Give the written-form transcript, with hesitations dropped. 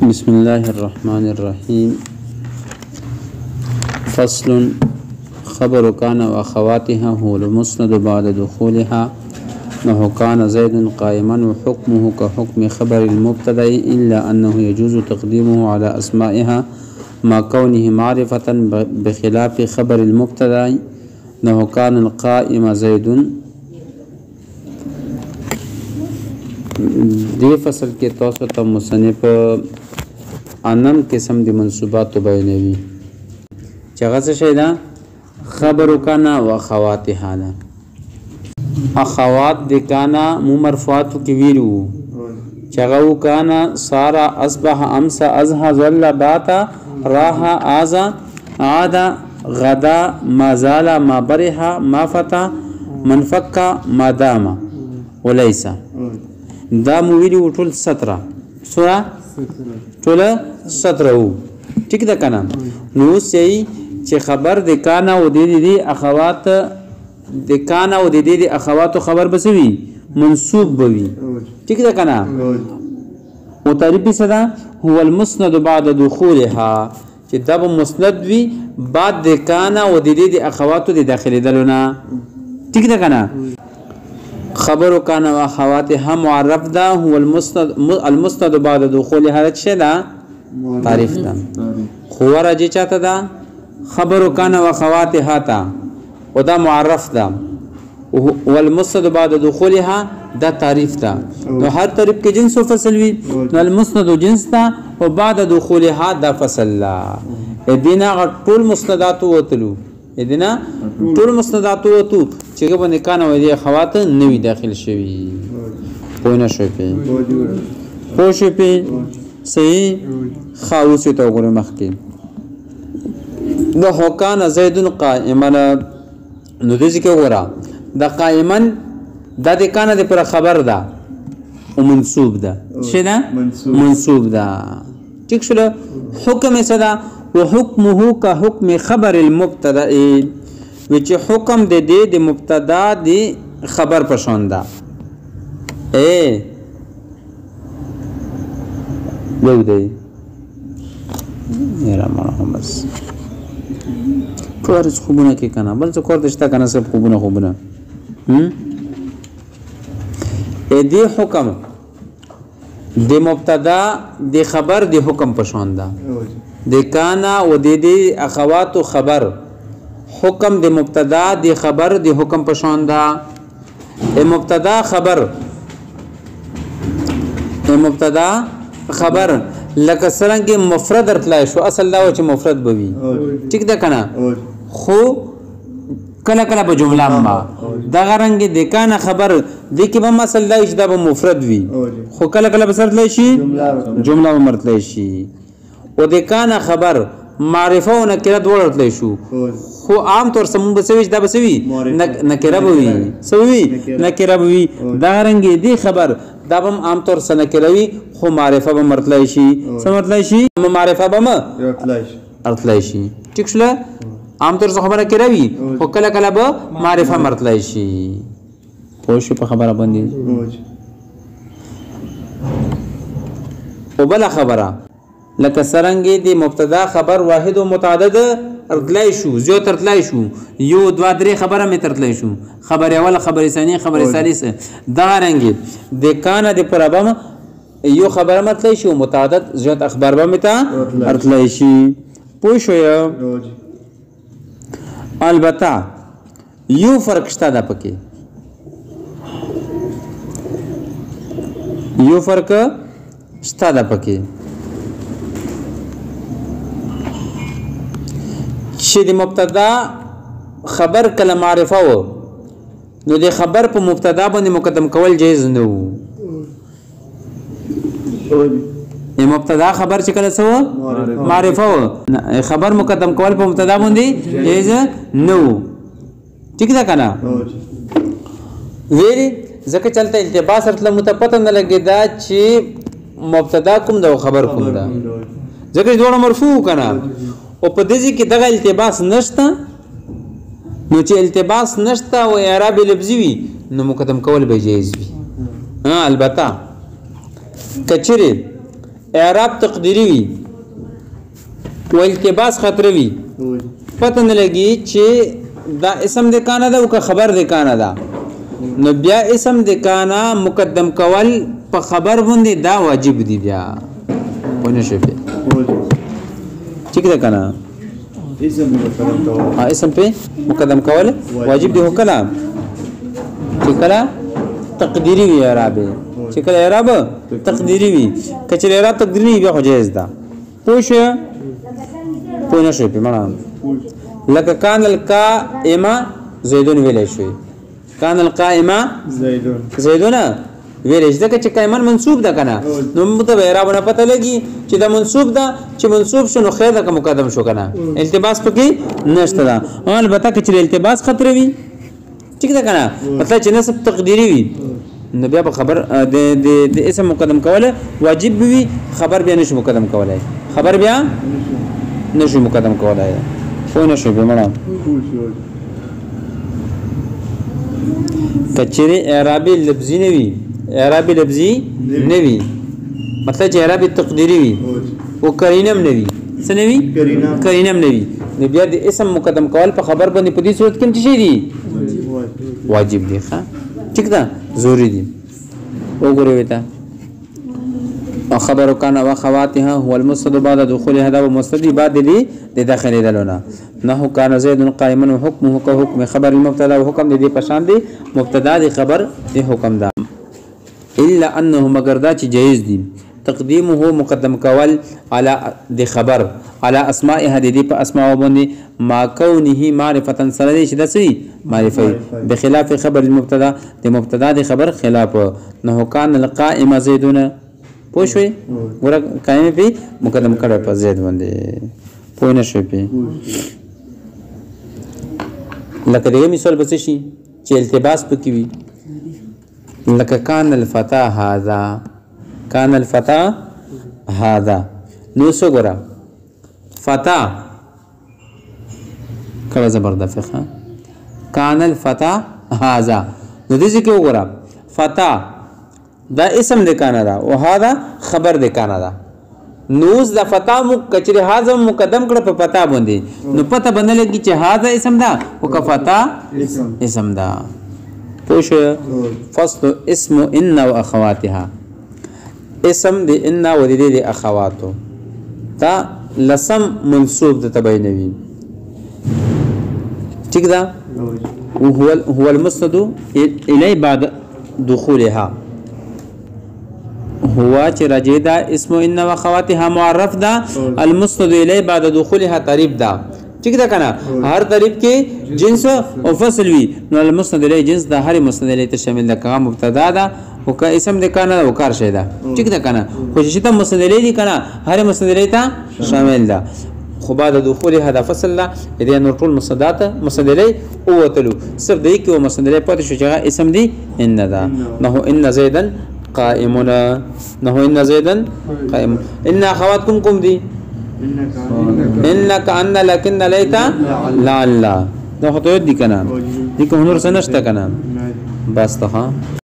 بسم الله الرحمن الرحيم. فصل. خبر كان وأخواتها هو المسند بعد دخولها، نحو كان زيد قائما وحكمه كحكم خبر المبتدأ إلا أنه يجوز تقديمه على أسمائها مع كونه معرفة بخلاف خبر المبتدأ، نحو كان القائم زيد. دی فصل کې تاسو ته مصنف انم قسم د منصوبات بیانوي چې هغه څه شي دا خبر کانا و اخواتها ده. اخوات د کانا مرفوعات کې ویلو چې هغه کانا سارا اصبح امس ازها ظل باتا راها آزا عاد غدا ما زال ما برها ما فتا من فك ما دام وليس. دا مویلی ټول 17 سورہ ټول 17 وو ٹھیک ده کنه. نو سي چې خبر د کانا او د دې اخوات د کانا او د دې اخوات خبر بسوي منصوب بوي ٹھیک ده کنه. او تعریف صدا هو المسند بعد دخولها چې دا مسند وي بعد د کانا او د دې اخوات د داخلي دلونه ٹھیک ده کنه. خبر کان و اخواتها معرف ده هو المسند بعد دخول هذا الشيء ده تعریف ده. خو راځي چاته ده خبر کان و اخواتها تا او دا معرف ده والمسند بعد دخولها ده تعریف ده. نو هر تعریف کې جنس او فصل وي. نو المسند جنس ده او بعد دخولها ده فصل لا ادینا ټول مسندات وتلو ادینا ټول مسندات وتو چې باندې کان و دي اخوات نوی داخل شوی پوه نه شوی پوه شوی صحیح خاوس ته وګورم مخکې د حکان زید قائما. نو دې کې وګوره د قائما د کان د پر خبر ده او منصوب ده څه ده منصوب ده ٹھیک شو. حکم صدا وحكمه كحكم خبر المبتدا وچ حکم د دې د مبتدا د خبر پشان ده لو دی یرا مرحبا بس کورس خوبونه کې کنه بل څه کور دشته کنه سب خوبونه دې حکم د مبتدا د خبر د حکم پشان ده د کانا و د دې اخوات خبر حکم د مبتدا د خبر د حکم پشان ده. مبتدا خبر مبتدا خبر لکه څنګه مفرد ارتلای شو اصل دا چې مفرد بوي ٹھیک ده کنه. خو کله کله په جمله ما دا غرنګ د کانا خبر د کې به مثلا دا چې دا به مفرد وي خو کله کله به سره تلای شي جمله مرتلای شي. او د کانا خبر معرفه او نکره دوړ تلای شو خو عام طور سمون بسوي دا بسوي نکره بوي سوي نکره بوي دا رنګ دی خبر دا هم عام طور سره نکره وي خو معرفه به مرتلای شي سمرتلای شي معرفه به ارتلای شي ٹھیک شله. عام طور خبره کړه وي خو کله کله به معرفه مرتلای شي پوه شو په خبره باندې. او بل خبره لکه سرنګي دی مبتدا خبر واحد او متعدد ارتلای شو زیات ارتلای شو یو دوا درې خبره می ترتلای شو خبر اول خبر ثاني خبر ثالثه دا رنګي د کان د پرابم یو خبره متلای شو متعدد زیات اخبار به متا ارتلای شي پوه شو. البته یو فرق شته د پکې یو فرق شته د پکې چې د مبتدا خبر کله معرفه و نو د خبر په مبتدا باندې مقدم کول جایز نه وو. مبتدا خبر چې کله سو معرفه و خبر مقدم کول په مبتدا باندې جایز نه وو ٹھیک ده کنه. ویری ځکه چلته التباس ارتله متپته نه لګی دا چې مبتدا کوم دا خبر کوم دا ځکه دوه مرفوع کنه او په دې کې دغه التباس نشته. نو چې التباس نشته او اعراب لفظي وي نو مقدم کول به جایز وي. البته کچره اعراب تقدیری وي او التباس خطر وي پته نه لګي چې دا اسم د کانا ده او که خبر د کانا ده نو بیا اسم د کانا مقدم کول په خبر باندې دا واجب دي بیا پونه شي ٹھیک ده کنه اسم په مقدم کول واجب دي وکړه چې کله تقدیری وي اعراب چې کله اعراب تقدیری وي کچې اعراب تقدیری بیا خو جایز ده پوه نه شي په معنا لکه کان القائمه زیدون ویلې شوی کان القائمه زیدون ویلې ځکه چې قائمن منصوب ده کنه نو مته اعراب نه پته لګي چې دا منصوب ده چې منصوب شنو خیر ده که مقدم شو کنه التباس پکې نشته ده البته چې التباس خطر وي ٹھیک ده کنه مطلب چې نسب تقدیری وي نو بیا خبر د اسم مقدم کوله واجب وي خبر بیا نشو مقدم کوله خبر بیا نشو مقدم کوله خو نشو به مړه کچره اعرابي لفظي نه وي اعرابي لفظي نه وي مطلب چې اعرابي تقديري وي او کرینم نه وي څه نه وي کرینم نه وي نو بیا د اسم مقدم کول په خبر باندې په دې صورت کې څه دي واجب دي ښه ٹھیک ده ضروري دي وګورئ وتا خبر کان واخواتها هو المستد بعد دخول هذا ومستد بعد لي داخل دلونه نه کان زید قائما وحكمه كحكم خبر المبتدا وحكم دي پشان دي مبتدا دي خبر دي حکم دا الا انه مگر دا چې جایز دي تقديمه مقدم کول على دي خبر على اسماء دي په اسماء باندې ما كونه معرفه سره شي دسي معرفه بخلاف خبر المبتدا دي مبتدا دي خبر خلاف نه کان القائم زیدون پوښوي ګوره قائم په مقدم کړه په زید باندې پوه نه شي په لکه دغه مثال بس شي چې التباس پکې وي لکه کان الفتى هذا کان الفتى هذا نو څو ګوره فتا کله زبردست کان الفتى هذا نو دې څه کې وګوره فتا دا اسم د کانا دا او هاذا خبر د کانا دا نوز د فتا مو کچره هاذا مقدم کړه په پتا باندې نو پته بنلږي چې هاذا اسم دا او کفتا اسم دا پوښ فصل اسم ان واخواتها اسم د ان و د اخواتو تا لسم منصوب د تبینوي ٹھیک ده هو المسند الی بعد دخولها هو چې راجع ده اسم ان واخواتها معرف ده المسند الی بعد دخولها تعریف ده ٹھیک ده کنه هر تعریف کې جنس او فصل وي نو المسند الی جنس ده هر مسند الی ته شامل ده که مبتدا ده او که اسم ده کنه او کار شي ده ٹھیک ده کنه خو چې ته مسند الی دي کنه هر مسند الی ته شامل ده خو بعد دخولها ده فصل لا دې نور ټول مسندات مسند الی او وتلو صرف دې کې مسند الی پاتې شو چې اسم دي ان ده نو ان زیدن قائمنا نحو ان زيدا قائم ان اخواتكم كم دي انك ان لكن ليت لعل نو ته دي کنه دي کوم نور سنشت کنه بس ته